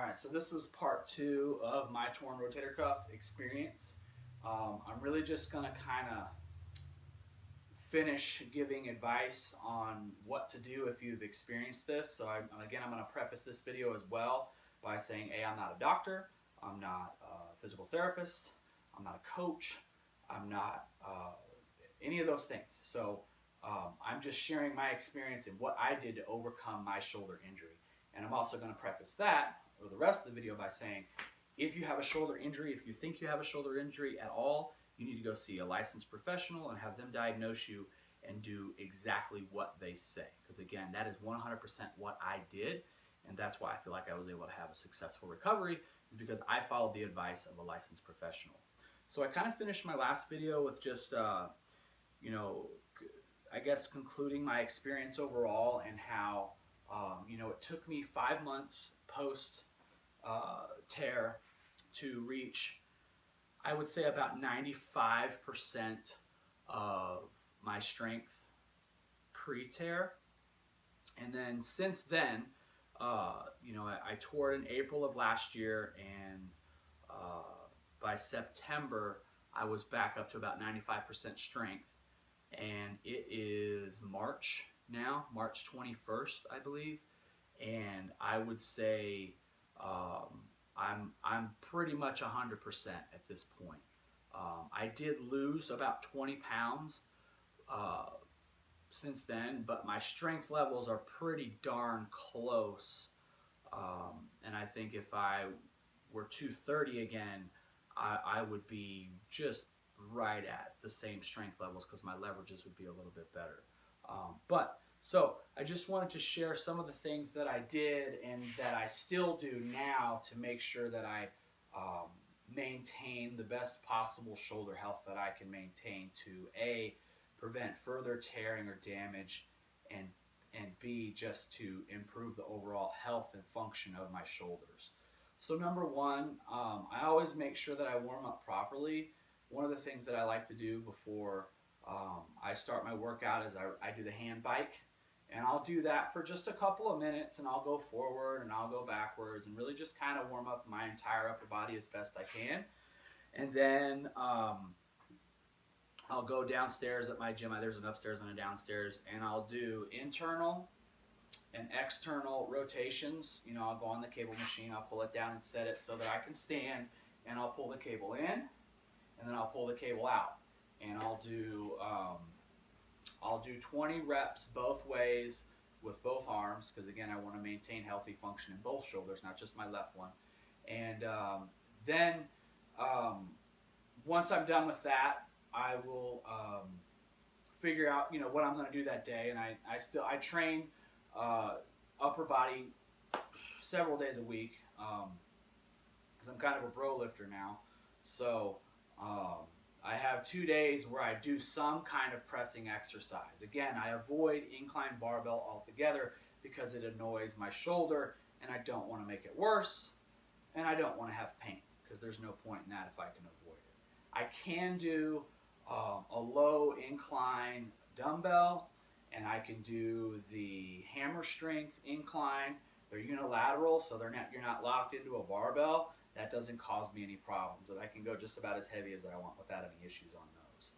Alright, so this is part 2 of my torn rotator cuff experience. I'm really just going to kind of finish giving advice on what to do if you've experienced this. So I'm going to preface this video as well by saying, I'm not a doctor, I'm not a physical therapist, I'm not a coach, I'm not any of those things. So I'm just sharing my experience and what I did to overcome my shoulder injury. And I'm also going to preface that, or the rest of the video, by saying, if you have a shoulder injury, if you think you have a shoulder injury at all, you need to go see a licensed professional and have them diagnose you and do exactly what they say. Because again, that is 100% what I did, and that's why I feel like I was able to have a successful recovery, is because I followed the advice of a licensed professional. So I kind of finished my last video with just, I guess concluding my experience overall and how, it took me 5 months post tear to reach, I would say, about 95% of my strength pre-tear. And then since then, I tore it in April of last year, and by September, I was back up to about 95% strength. And it is March now, March 21st, I believe. And I would say I'm pretty much 100% at this point. I did lose about 20 pounds since then, but my strength levels are pretty darn close. And I think if I were 230 again, I would be just right at the same strength levels, because my leverages would be a little bit better. So I just wanted to share some of the things that I did and that I still do now to make sure that I maintain the best possible shoulder health that I can maintain, to A, prevent further tearing or damage, and B, just to improve the overall health and function of my shoulders. So number one, I always make sure that I warm up properly. One of the things that I like to do before I start my workout is I do the hand bike, and I'll do that for just a couple of minutes, and I'll go forward and I'll go backwards and really just kind of warm up my entire upper body as best I can. And then I'll go downstairs at my gym. There's an upstairs and a downstairs, and I'll do internal and external rotations. I'll go on the cable machine, I'll pull it down and set it so that I can stand, and I'll pull the cable in, and then I'll pull the cable out, and I'll do 20 reps both ways with both arms, because again, I want to maintain healthy function in both shoulders, not just my left one. And then once I'm done with that, I will figure out what I'm going to do that day. And I train upper body several days a week, because I'm kind of a bro lifter now. So I have 2 days where I do some kind of pressing exercise. Again, I avoid incline barbell altogether because it annoys my shoulder, and I don't want to make it worse, and I don't want to have pain, because there's no point in that if I can avoid it. I can do a low incline dumbbell, and I can do the hammer strength incline. They're unilateral, so you're not locked into a barbell. That doesn't cause me any problems, and I can go just about as heavy as I want without any issues on those.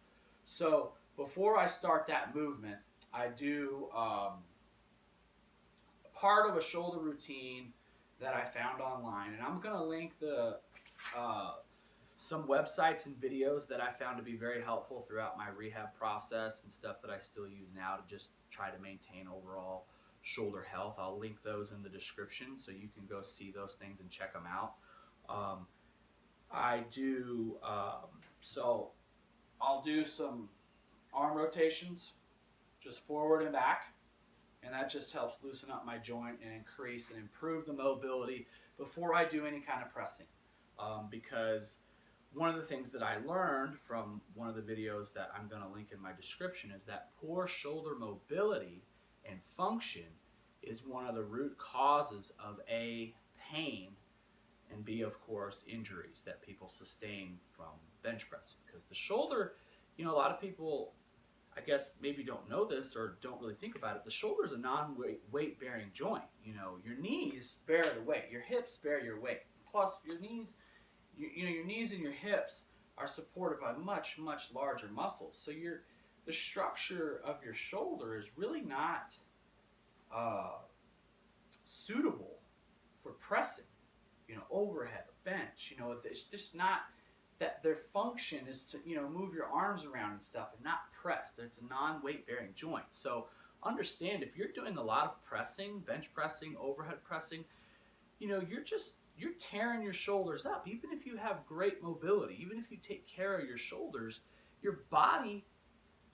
So before I start that movement, I do part of a shoulder routine that I found online, and I'm going to link some websites and videos that I found to be very helpful throughout my rehab process, and stuff that I still use now to just try to maintain overall shoulder health. I'll link those in the description so you can go see those things and check them out. I do, so I'll do some arm rotations, just forward and back, and that just helps loosen up my joint and increase and improve the mobility before I do any kind of pressing. Because one of the things that I learned from one of the videos that I'm going to link in my description is that poor shoulder mobility and function is one of the root causes of A, pain, and B, of course, injuries that people sustain from bench pressing. Because the shoulder, a lot of people I guess maybe don't know this or don't really think about it. The shoulder is a non-weight bearing joint. You know, your knees bear the weight, your hips bear your weight. Plus, your knees, your knees and your hips are supported by much larger muscles. So the structure of your shoulder is really not uh, suitable for pressing. You know, overhead, bench. You know, it's just not that their function is to, you know, move your arms around and stuff and not press. It's a non-weight bearing joint. So understand, if you're doing a lot of pressing, bench pressing, overhead pressing, you know, you're tearing your shoulders up. Even if you have great mobility, even if you take care of your shoulders, your body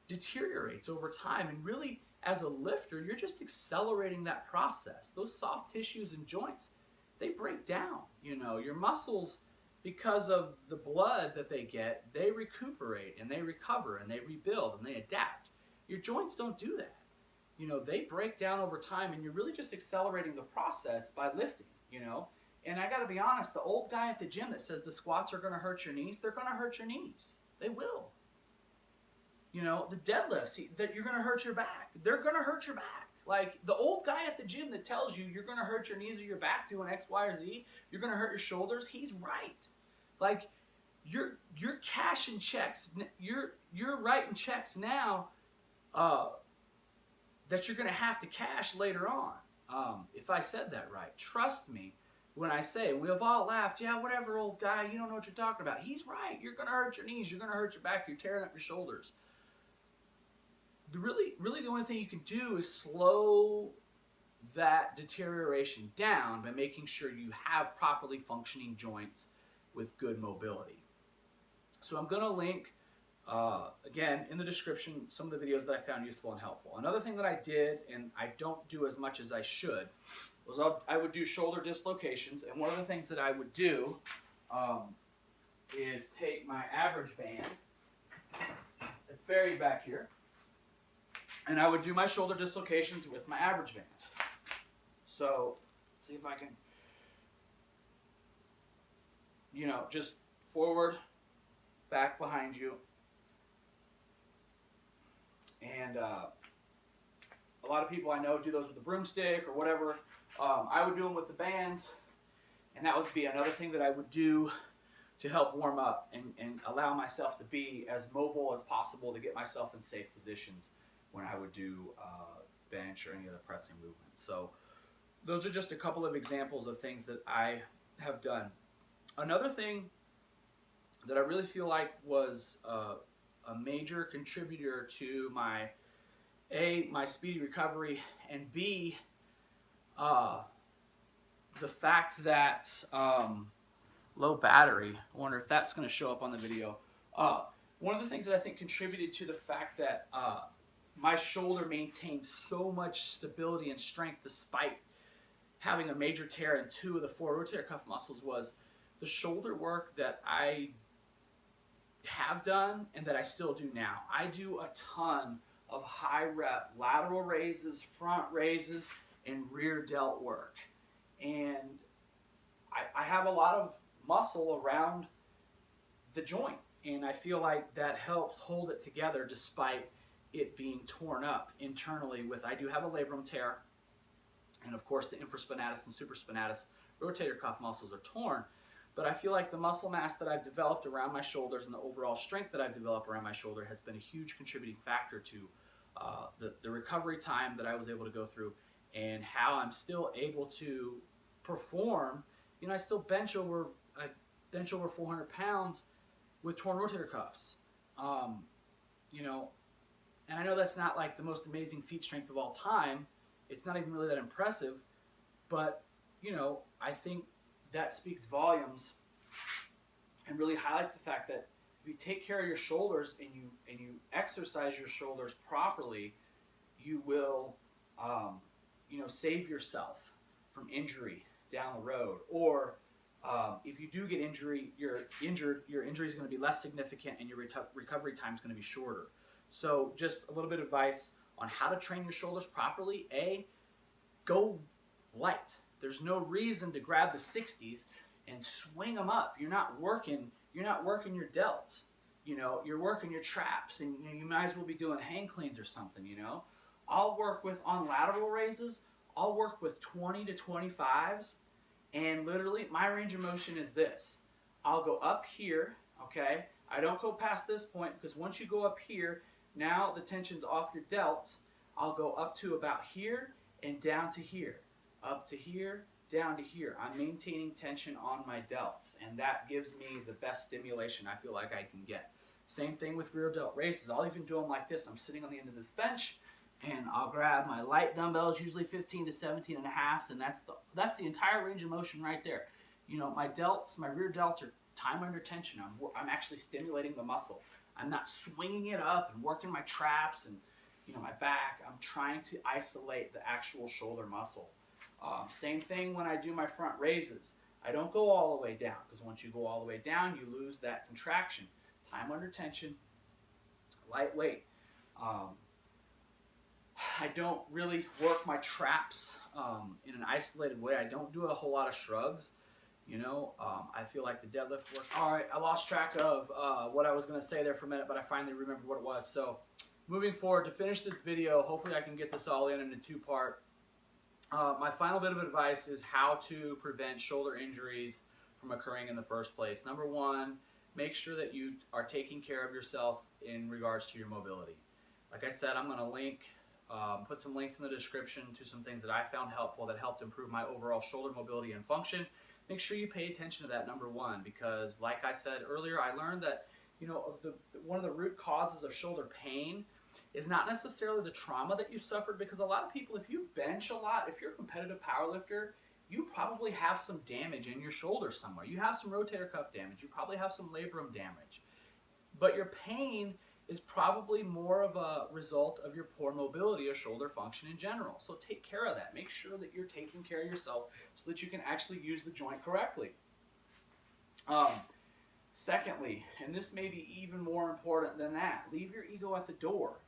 deteriorates over time. And really, as a lifter, you're just accelerating that process. Those soft tissues and joints, they break down. You know, your muscles, because of the blood that they get, they recuperate and they recover and they rebuild and they adapt. Your joints don't do that. You know, they break down over time, and you're really just accelerating the process by lifting, you know. And I got to be honest, the old guy at the gym that says the squats are going to hurt your knees, they're going to hurt your knees. They will. You know, the deadlifts, that you're going to hurt your back, they're going to hurt your back. Like, the old guy at the gym that tells you you're going to hurt your knees or your back doing X, Y, or Z, you're going to hurt your shoulders, he's right. Like, you're cashing checks, you're writing checks now that you're going to have to cash later on. If I said that right, trust me when I say, we've all laughed, yeah, whatever, old guy, you don't know what you're talking about. He's right. You're going to hurt your knees, you're going to hurt your back, you're tearing up your shoulders. Really the only thing you can do is slow that deterioration down by making sure you have properly functioning joints with good mobility. So I'm going to link, again, in the description, some of the videos that I found useful and helpful. Another thing that I did, and I don't do as much as I should, was I would do shoulder dislocations. And one of the things that I would do is take my average band that's buried back here, and I would do my shoulder dislocations with my average band. So, see if I can, you know, just forward, back behind you. And a lot of people I know do those with the broomstick or whatever. I would do them with the bands, and that would be another thing that I would do to help warm up and allow myself to be as mobile as possible to get myself in safe positions when I would do bench or any other pressing movement. So those are just a couple of examples of things that I have done. Another thing that I really feel like was a major contributor to my speedy recovery, and B, the fact that low battery, I wonder if that's going to show up on the video. One of the things that I think contributed to the fact that my shoulder maintained so much stability and strength despite having a major tear in 2 of the 4 rotator cuff muscles was the shoulder work that I have done and that I still do now. I do a ton of high rep lateral raises, front raises, and rear delt work. And I have a lot of muscle around the joint, and I feel like that helps hold it together despite it being torn up internally with, I do have a labrum tear, and of course the infraspinatus and supraspinatus rotator cuff muscles are torn, but I feel like the muscle mass that I've developed around my shoulders and the overall strength that I've developed around my shoulder has been a huge contributing factor to the recovery time that I was able to go through, and how I'm still able to perform. You know, I still bench over 400 pounds with torn rotator cuffs. You know, and I know that's not like the most amazing feat strength of all time. It's not even really that impressive, but you know, I think that speaks volumes and really highlights the fact that if you take care of your shoulders and you exercise your shoulders properly, you will you know, save yourself from injury down the road. Or if you do get injury, your injury is going to be less significant, and your recovery time is going to be shorter. So just a little bit of advice on how to train your shoulders properly. Go light. There's no reason to grab the 60s and swing them up. You're not working your delts. you're working your traps, and you might as well be doing hang cleans or something. I'll work with, on lateral raises, I'll work with 20 to 25s, and literally my range of motion is this. I'll go up here, okay? I don't go past this point, because once you go up here, now the tension's off your delts. I'll go up to about here and down to here. Up to here, down to here. I'm maintaining tension on my delts, and that gives me the best stimulation I feel like I can get. Same thing with rear delt raises. I'll even do them like this. I'm sitting on the end of this bench, and I'll grab my light dumbbells, usually 15 to 17 and a half, and that's the entire range of motion right there. My delts, my rear delts are time under tension. I'm actually stimulating the muscle. I'm not swinging it up and working my traps and my back. I'm trying to isolate the actual shoulder muscle. Same thing when I do my front raises. I don't go all the way down, because once you go all the way down, you lose that contraction. Time under tension, lightweight. I don't really work my traps in an isolated way. I don't do a whole lot of shrugs. I feel like the deadlift works. All right, I lost track of what I was going to say there for a minute, but I finally remembered what it was. So moving forward, to finish this video, hopefully I can get this all in a two-part. My final bit of advice is how to prevent shoulder injuries from occurring in the first place. Number one, make sure that you are taking care of yourself in regards to your mobility. Like I said, I'm going to put some links in the description to some things that I found helpful that helped improve my overall shoulder mobility and function. Make sure you pay attention to that, number one, because like I said earlier, I learned that one of the root causes of shoulder pain is not necessarily the trauma that you suffered, because a lot of people, if you bench a lot, if you're a competitive powerlifter, you probably have some damage in your shoulder somewhere. You have some rotator cuff damage. You probably have some labrum damage. But your pain is probably more of a result of your poor mobility or shoulder function in general. So take care of that. Make sure that you're taking care of yourself so that you can actually use the joint correctly. Secondly, and this may be even more important than that, leave your ego at the door.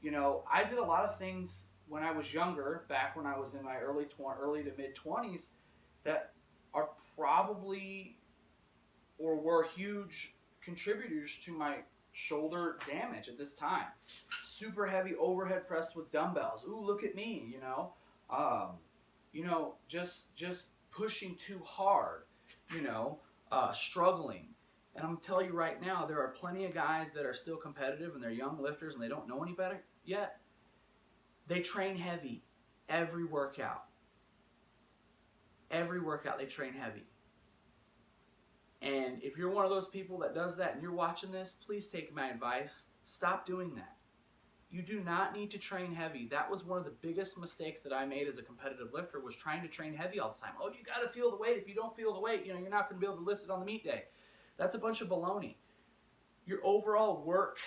I did a lot of things when I was younger, back when I was in my early to mid 20s, that are probably or were huge contributors to my shoulder damage at this time. Super heavy overhead press with dumbbells. Ooh, look at me, just pushing too hard, struggling. And I'm telling you right now, there are plenty of guys that are still competitive and they're young lifters and they don't know any better yet. They train heavy every workout. Every workout they train heavy. And if you're one of those people that does that and you're watching this, please take my advice. Stop doing that. You do not need to train heavy. That was one of the biggest mistakes that I made as a competitive lifter, was trying to train heavy all the time. Oh, you got to feel the weight. If you don't feel the weight, you're not going to be able to lift it on the meet day. That's a bunch of baloney. Your overall work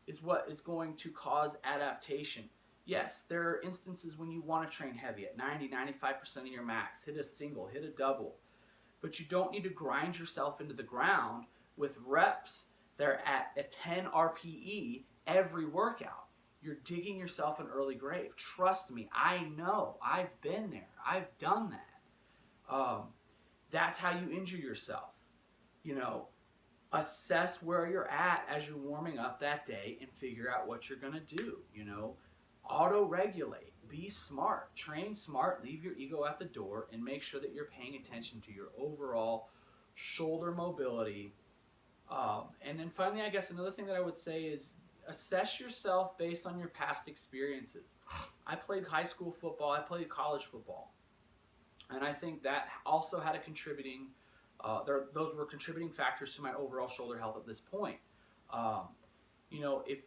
is what is going to cause adaptation. Yes, there are instances when you want to train heavy at 90, 95% of your max. Hit a single, hit a double. But you don't need to grind yourself into the ground with reps that are at a 10 RPE every workout. You're digging yourself an early grave. Trust me, I know. I've been there. I've done that. That's how you injure yourself. Assess where you're at as you're warming up that day and figure out what you're going to do. Auto-regulate. Be smart. Train smart. Leave your ego at the door and make sure that you're paying attention to your overall shoulder mobility. And then finally, I guess another thing that I would say is assess yourself based on your past experiences. I played high school football. I played college football. And I think that also had a contributing, those were contributing factors to my overall shoulder health at this point.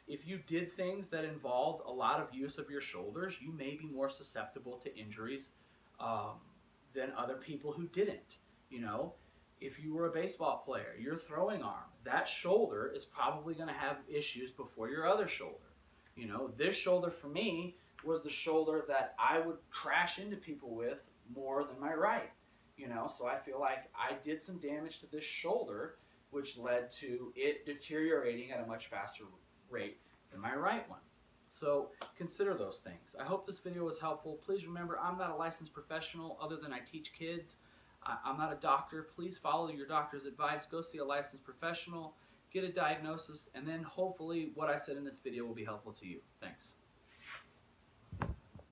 If you did things that involved a lot of use of your shoulders, you may be more susceptible to injuries than other people who didn't. If you were a baseball player, your throwing arm, that shoulder is probably going to have issues before your other shoulder. This shoulder for me was the shoulder that I would crash into people with more than my right. So I feel like I did some damage to this shoulder, which led to it deteriorating at a much faster rate than my right one. So consider those things. I hope this video was helpful. Please remember, I'm not a licensed professional other than I teach kids. I'm not a doctor. Please follow your doctor's advice. Go see a licensed professional. get a diagnosis, and then hopefully what I said in this video will be helpful to you. Thanks.